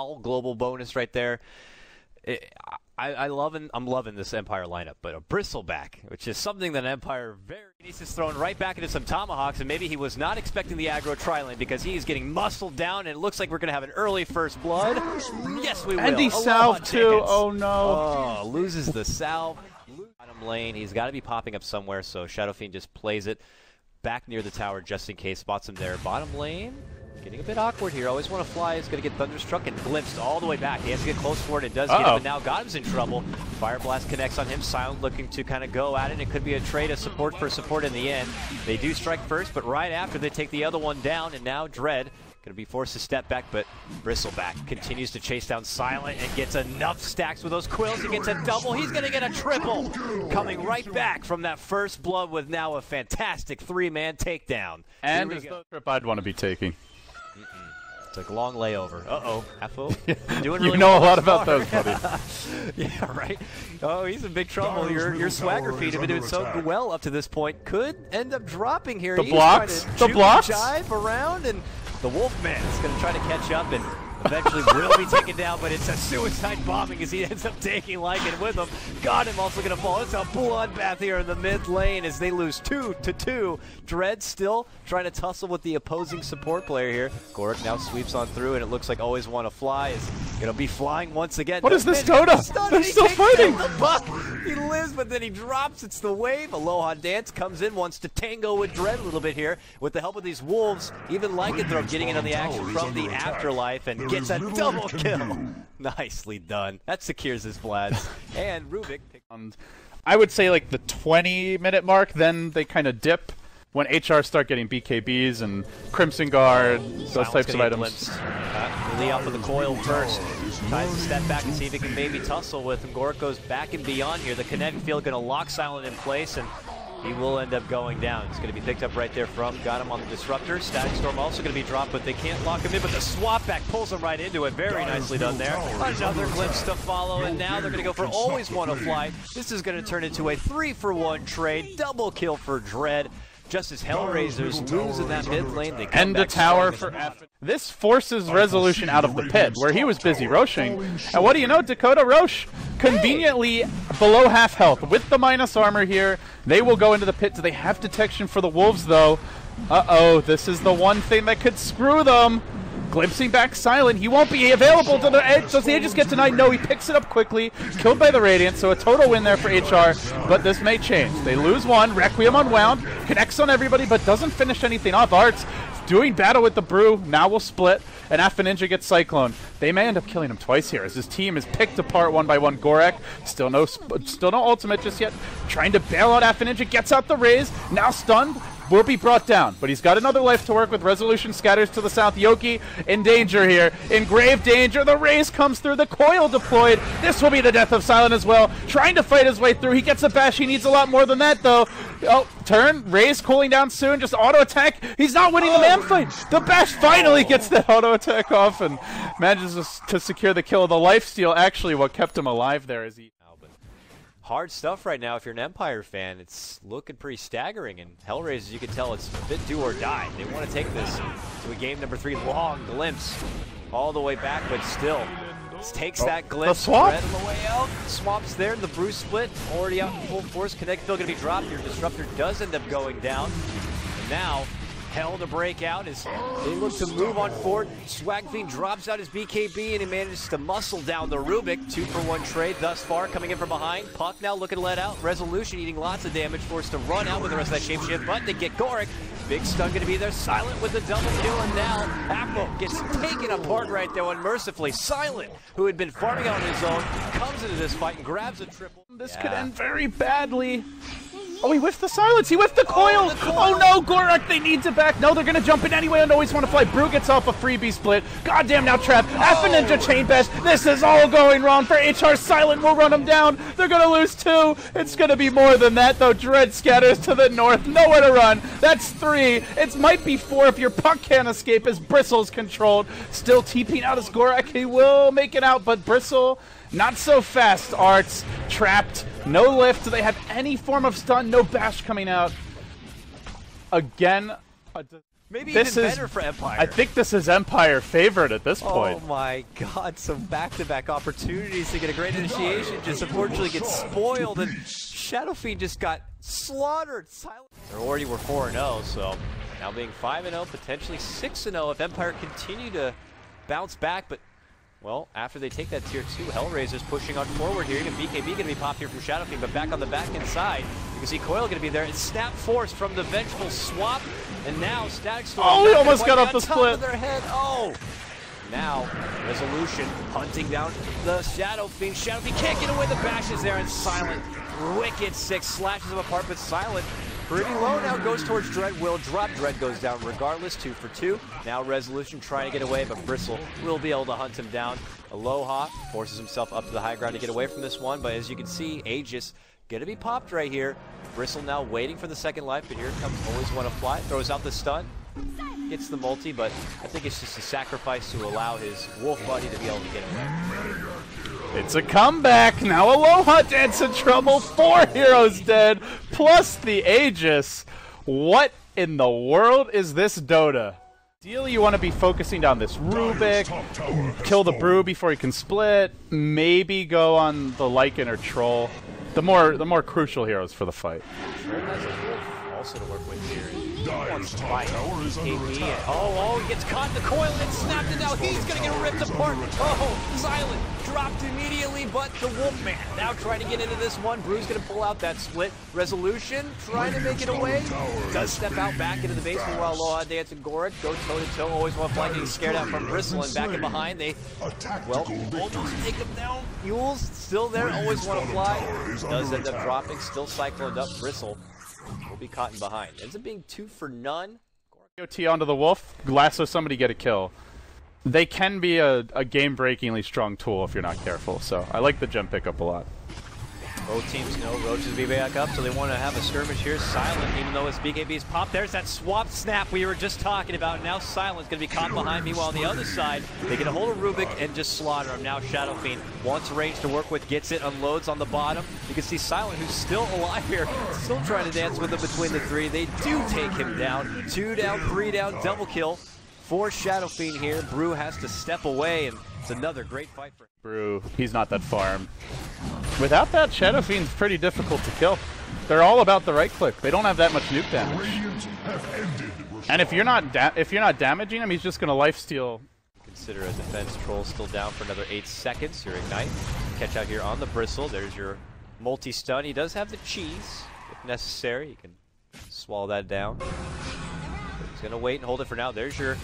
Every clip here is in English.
Prowl global bonus right there. I'm loving this Empire lineup, but a Bristleback, which is something that Empire needs is thrown right back into some tomahawks, and maybe he was not expecting the aggro tri-lane because he's getting muscled down, and it looks like we're going to have an early first blood. Yes, we will. And he salved too. Oh no. Oh, loses the salve. Bottom lane, he's got to be popping up somewhere, so Shadow Fiend just plays it back near the tower just in case, spots him there. Bottom lane. Getting a bit awkward here. Always want to fly. Is going to get thunderstruck and glimpsed all the way back. He has to get close for it. It does get him, and now Godham's in trouble. Fire Blast connects on him. Silent looking to kind of go at it. It could be a trade of support for support in the end. They do strike first, but right after they take the other one down, and now Dread going to be forced to step back, but Bristleback continues to chase down Silent and gets enough stacks with those quills. He gets a double. He's going to get a triple. Coming right back from that first blood with now a fantastic three-man takedown. And is the trip I'd want to be taking. It's like a long layover. Uh-oh. Affo. Doing You really know well a lot so about far. those, buddy. Yeah, right? Oh, he's in big trouble. Your swagger feed have been doing so well up to this point. Could end up dropping here. The He's blocks? trying to The blocks? jive around, and the Wolfman is going to try to catch up and eventually will be taken down, but it's a suicide bombing as he ends up taking Lycan with him. Got him also going to fall. It's a bloodbath here in the mid lane as they lose 2-2. Dread still trying to tussle with the opposing support player here. Gorik now sweeps on through, and it looks like Always Wanna Fly is going to be flying once again. What is this Dota? They're still fighting. The buck. He lives, but then he drops. It's the wave. Aloha Dance comes in, wants to tango with Dread a little bit here. With the help of these wolves, even Lycanthrope getting in on the action from the afterlife and gets a double kill. Nicely done. That secures his Vlads. And Rubick. I would say like the 20-minute mark, then they kind of dip when HR start getting BKBs and Crimson Guard, those types of items. Lee off with the coil first. Tries to step back and see if he can maybe tussle with him. Gorik goes back and beyond here. The kinetic field going to lock Silent in place, and he will end up going down. It's going to be picked up right there from. Got him on the Disruptor. Static Storm also going to be dropped, but they can't lock him in. But the swap back pulls him right into it. Very nicely done there. Another glimpse to follow, and now they're going to go for Always Wanna Fly. This is going to turn into a 3-for-1 trade. Double kill for Dread. Just as HellRaisers lose in that mid lane, they come and the tower for F. This forces Resolution out of the pit, where he was busy roshing. And what do you know, Dakota Roche conveniently below half health. With the minus armor here, they will go into the pit. Do they have detection for the wolves, though? Uh-oh, this is the one thing that could screw them. Glimpsing back Silent, he won't be available to the edge. Does the Aegis get denied? No, he picks it up quickly. Killed by the Radiant, so a total win there for HR. But this may change. They lose one. Requiem unwound. Connects on everybody, but doesn't finish anything off. Arts doing battle with the Brew. Now will split. And Alpha Ninja gets Cyclone. They may end up killing him twice here as his team is picked apart one by one. Gorik, still no ultimate just yet. Trying to bail out Alpha Ninja. Gets out the raise. Now stunned. Will be brought down, but he's got another life to work with. Resolution scatters to the south. Yoky in danger here. In grave danger. The raise comes through. The coil deployed. This will be the death of Silent as well. Trying to fight his way through. He gets a bash. He needs a lot more than that, though. Oh, turn. Raise cooling down soon. Just auto attack. He's not winning the man fight. The bash finally gets that auto attack off and manages to secure the kill. The lifesteal, actually, what kept him alive there is he. Hard stuff right now if you're an Empire fan. It's looking pretty staggering, and HellRaisers, you can tell it's a bit do or die. They want to take this to a game number 3. Long glimpse all the way back, but still takes that glimpse. The swap? Red on the way out. Swap's there. The Brew split already out in full force. Connect still going to be dropped. Your Disruptor does end up going down. And now Hell to break out as they look to move on forward. Swag Fiend drops out his BKB and he manages to muscle down the Rubick. 2-for-1 trade thus far coming in from behind. Puck now looking let out. Resolution eating lots of damage, forced to run out with the rest of that shapeshift, but they get Gorik. Big stun going to be there. Silent with the double kill, and now Apple gets taken apart right there unmercifully. Silent, who had been farming out on his own, comes into this fight and grabs a triple. This could end very badly. Oh, he whiffed the silence. He whiffed the coil. Oh no, Gorik, they need to back. No, they're going to jump in anyway and Always Wanna Fly. Brew gets off a freebie split. Goddamn, now trapped. Alpha Ninja chain bash. This is all going wrong for HR. Silent will run them down. They're going to lose 2. It's going to be more than that, though. Dread scatters to the north. Nowhere to run. That's 3. It might be 4 if your Puck can't escape as Bristle's controlled. Still TPing out as Gorik. He will make it out, but Bristle, not so fast. Arts trapped. No lift. Do they have any form of stun? No bash coming out. Again. Maybe even better for Empire. I think this is Empire favorite at this point. Oh my god, some back-to-back opportunities to get a great initiation just unfortunately get spoiled, and Shadow Fiend just got slaughtered. They already were 4-0, so now being 5-0, potentially 6-0 if Empire continue to bounce back, but well, after they take that tier 2, HellRaisers pushing on forward here. Even BKB going to be popped here from Shadow Fiend, but back on the back end side, you can see Coil going to be there. It's Snap Force from the Vengeful swap, and now Static Storm. Oh, he almost got off the split. Their head. Oh, now Resolution hunting down the Shadow Fiend. Shadow Fiend can't get away. The bash is there, and Silent, wicked 6 slashes him apart, but Silent pretty low now, goes towards Dread, will drop. Dread goes down regardless, 2 for 2. Now Resolution trying to get away, but Bristle will be able to hunt him down. Aloha forces himself up to the high ground to get away from this one, but as you can see, Aegis gonna be popped right here. Bristle now waiting for the second life, but here comes ALWAYSWANNAFLY, throws out the stun, gets the multi, but I think it's just a sacrifice to allow his wolf buddy to be able to get away. It's a comeback. Now Aloha Dance in trouble. 4 heroes dead, plus the Aegis. What in the world is this Dota? Ideally, you want to be focusing down this Rubick, kill the Brew before he can split, maybe go on the Lycan or Troll. The more crucial heroes for the fight. Sure has a wolf also to work with here. He wants to fight. Oh, he gets caught in the coil and snapped it out. He's going to get ripped apart. Oh, Silent dropped immediately, but the Wolfman now trying to get into this one. Brew's going to pull out that split. Resolution trying to make it away. Does step out back into the basement while Aloha Dance and Goric go toe-to-toe. ALWAYSWANNAFLY getting scared out from Bristle, and back in behind they, well, almost take him down. Mules still there. ALWAYSWANNAFLY does end up dropping. Still cycloned up. Bristle will be caught in behind. Ends up being 2 for none. OT onto the Wolf, lasso somebody, get a kill. They can be a game-breakingly strong tool if you're not careful, so I like the gem pickup a lot. Both teams know Roach is be back up, so they want to have a skirmish here. Silent, even though it's BKB's pop, there's that swap snap we were just talking about. Now Silent's going to be caught behind. Meanwhile, on the other side, they get a hold of Rubick and just slaughter him. Now Shadow Fiend wants range to work with, gets it, unloads on the bottom. You can see Silent, who's still alive here, still trying to dance with him between the 3. They do take him down. 2 down, 3 down, double kill for Shadow Fiend here. Brew has to step away, and it's another great fight for Brew. He's not that farm. Without that, Shadow Fiend's pretty difficult to kill. They're all about the right click. They don't have that much nuke damage. And if you're not damaging him, he's just going to lifesteal. Consider a defense. Troll still down for another 8 seconds. Your Ignite. Catch out here on the Bristle. There's your multi-stun. He does have the cheese, if necessary. You can swallow that down. He's going to wait and hold it for now. There's your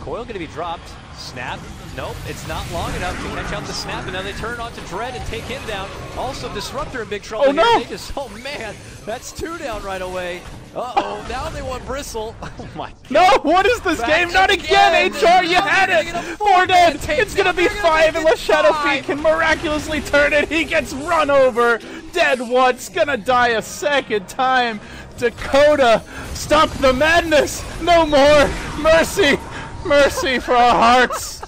coil going to be dropped. Snap. Nope, it's not long enough to catch out the snap, and now they turn on to Dread and take him down. Also, Disruptor in big trouble. Oh, no! Here. They just, oh, man, that's 2 down right away. Uh-oh, now they want Bristle. Oh, my God. No, what is this game? Not again, HR, you had it! 4 dead! It's gonna be 5 unless Shadow Fiend can miraculously turn it. He gets run over. Dead once, gonna die a second time. Dakota, stop the madness! No more! Mercy! Mercy for our hearts!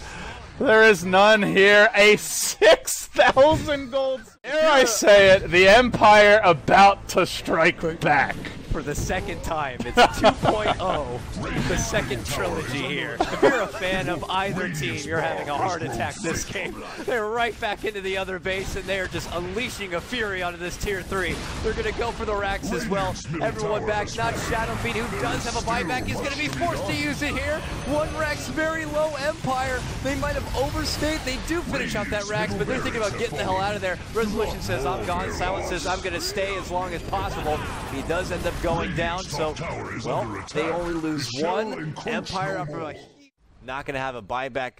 There is none here. A 6,000 gold. Dare I say it, the Empire about to strike back. For the second time, it's 2.0, the second trilogy here. If you're a fan of either team, you're having a heart attack this game. They're right back into the other base, and they are just unleashing a fury onto this tier 3. They're going to go for the racks as well. Everyone back, not Shadow Fiend, who does have a buyback. He's going to be forced to use it here. 1 rack's very low. Empire, they might have overstayed. They do finish out that racks, but they're thinking about getting the hell out of there. Resolution says, I'm gone. Silent says, I'm going to stay as long as possible. He does end up going down, so, well, they only lose 1. Empire, not going to have a buyback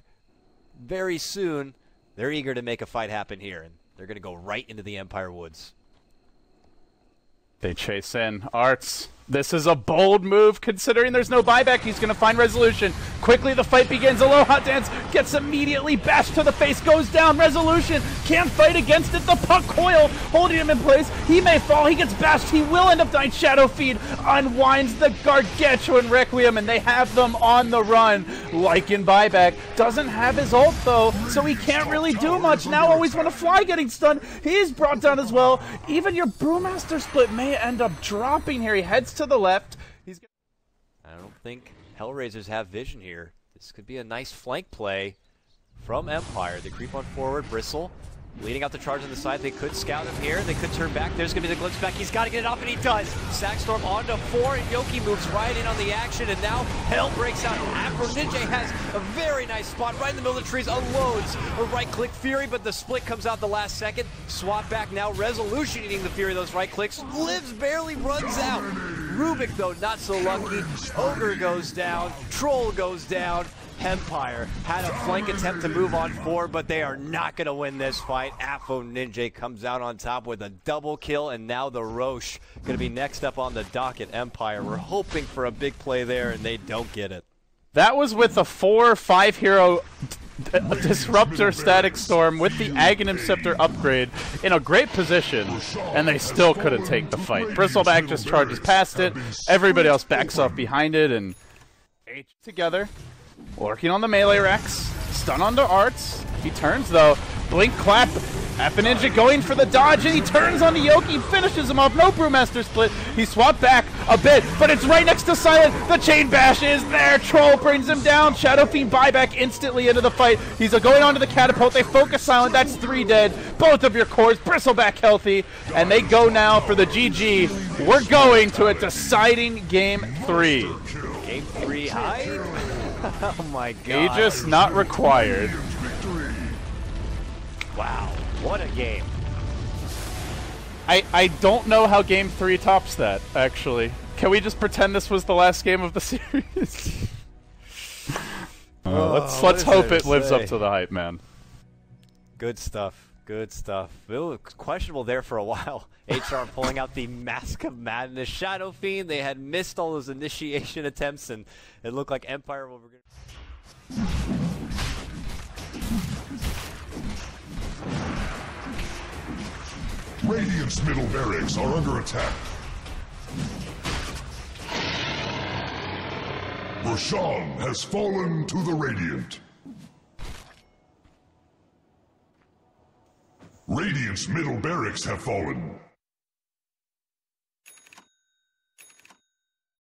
very soon. They're eager to make a fight happen here, and they're going to go right into the Empire Woods. They chase in. Arts. This is a bold move, considering there's no buyback. He's going to find Resolution. Quickly, the fight begins. Aloha Dance gets immediately bashed to the face, goes down. Resolution can't fight against it. The puck coil holding him in place. He may fall. He gets bashed. He will end up dying. Shadow Fiend unwinds the Gargantuan Requiem, and they have them on the run. Lycan buyback doesn't have his ult, though, so he can't really do much. Now ALWAYSWANNAFLY getting stunned. He's brought down as well. Even your Brewmaster split may end up dropping here. He heads to the left. I don't think HellRaisers have vision here. This could be a nice flank play from Empire. They creep on forward. Bristle leading out the charge on the side. They could scout him here. They could turn back. There's going to be the glimpse back. He's got to get it off, and he does. Sackstorm onto 4, and yoky moves right in on the action, and now Hell breaks out. AfroNinja has a very nice spot right in the middle of the trees, unloads a right-click Fury, but the split comes out the last second. Swap back now. Resolution eating the Fury of those right clicks. Lives, barely runs out. Rubick, though, not so lucky. Ogre goes down. Troll goes down. Empire had a flank attempt to move on 4, but they are not going to win this fight. AfroNinja comes out on top with a double kill, and now the Roche going to be next up on the docket. Empire, we're hoping for a big play there, and they don't get it. That was with a 4/5 hero Disruptor Static Storm with the Aghanim Scepter upgrade in a great position, and they still couldn't take the fight. Bristleback just charges past it, everybody else backs off behind it, and H together. Working on the melee Rex, stun onto Arts. He turns though, blink clap. AfroNinja going for the dodge, and he turns on the yoky, finishes him off. No Brewmaster split. He swapped back a bit, but it's right next to Silent. The chain bash is there. Troll brings him down. Shadow Fiend buyback instantly into the fight. He's going onto the catapult. They focus Silent. That's 3 dead. Both of your cores. Bristleback healthy, and they go now for the GG. We're going to a deciding game 3. Game 3 high. Oh my god. Aegis not required. Wow, what a game. I don't know how game 3 tops that, actually. Can we just pretend this was the last game of the series? Let's hope it lives up to the hype, man. Good stuff. Good stuff. It was questionable there for a while. HR pulling out the Mask of Madness. Shadow Fiend, they had missed all those initiation attempts, and it looked like Empire were going to... Radiant's middle barracks are under attack. Roshan has fallen to the Radiant. Radiant's middle barracks have fallen.